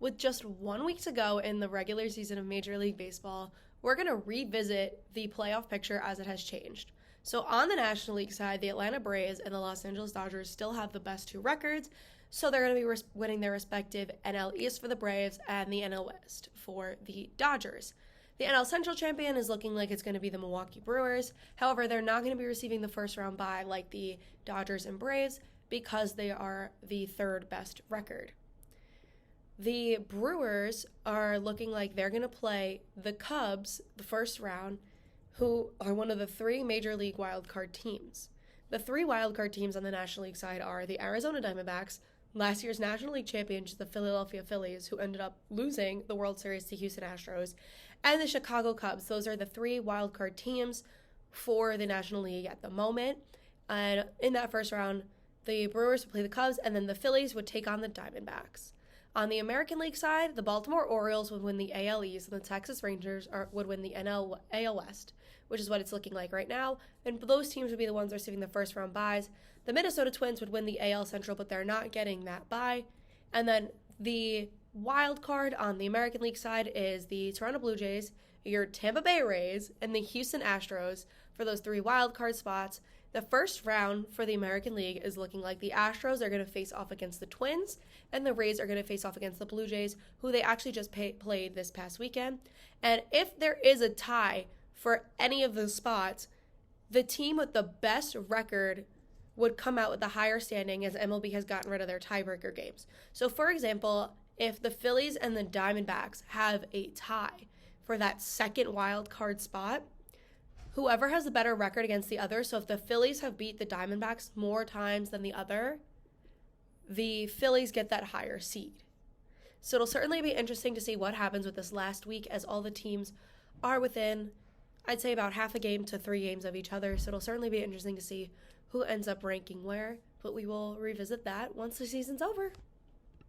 With just 1 week to go in the regular season of Major League Baseball, we're going to revisit the playoff picture as it has changed. So on the National League side, the Atlanta Braves and the Los Angeles Dodgers still have the best two records, so they're going to be winning their respective NL East for the Braves and the NL West for the Dodgers. The NL Central champion is looking like it's going to be the Milwaukee Brewers. However, they're not going to be receiving the first round bye like the Dodgers and Braves because they are the third best record. The Brewers are looking like they're going to play the Cubs the first round, who are one of the three Major League wildcard teams. The three wildcard teams on the National League side are the Arizona Diamondbacks, last year's National League champions, the Philadelphia Phillies, who ended up losing the World Series to Houston Astros, and the Chicago Cubs. Those are the three wildcard teams for the National League at the moment. And in that first round, the Brewers would play the Cubs, and then the Phillies would take on the Diamondbacks. On the American League side, the Baltimore Orioles would win the AL East, and the Texas Rangers would win the AL West, which is what it's looking like right now. And those teams would be the ones receiving the first round byes. The Minnesota Twins would win the AL Central, but they're not getting that bye. And then the wild card on the American League side is the Toronto Blue Jays, your Tampa Bay Rays, and the Houston Astros for those three wild card spots. The first round for the American League is looking like the Astros are going to face off against the Twins, and the Rays are going to face off against the Blue Jays, who they actually just played this past weekend. And if there is a tie for any of the spots, the team with the best record would come out with the higher standing, as MLB has gotten rid of their tiebreaker games. So, for example, if the Phillies and the Diamondbacks have a tie for that second wild card spot, whoever has the better record against the other, so if the Phillies have beat the Diamondbacks more times than the other, the Phillies get that higher seed. So it'll certainly be interesting to see what happens with this last week, as all the teams are within, I'd say, about half a game to 3 games of each other. So it'll certainly be interesting to see who ends up ranking where, but we will revisit that once the season's over.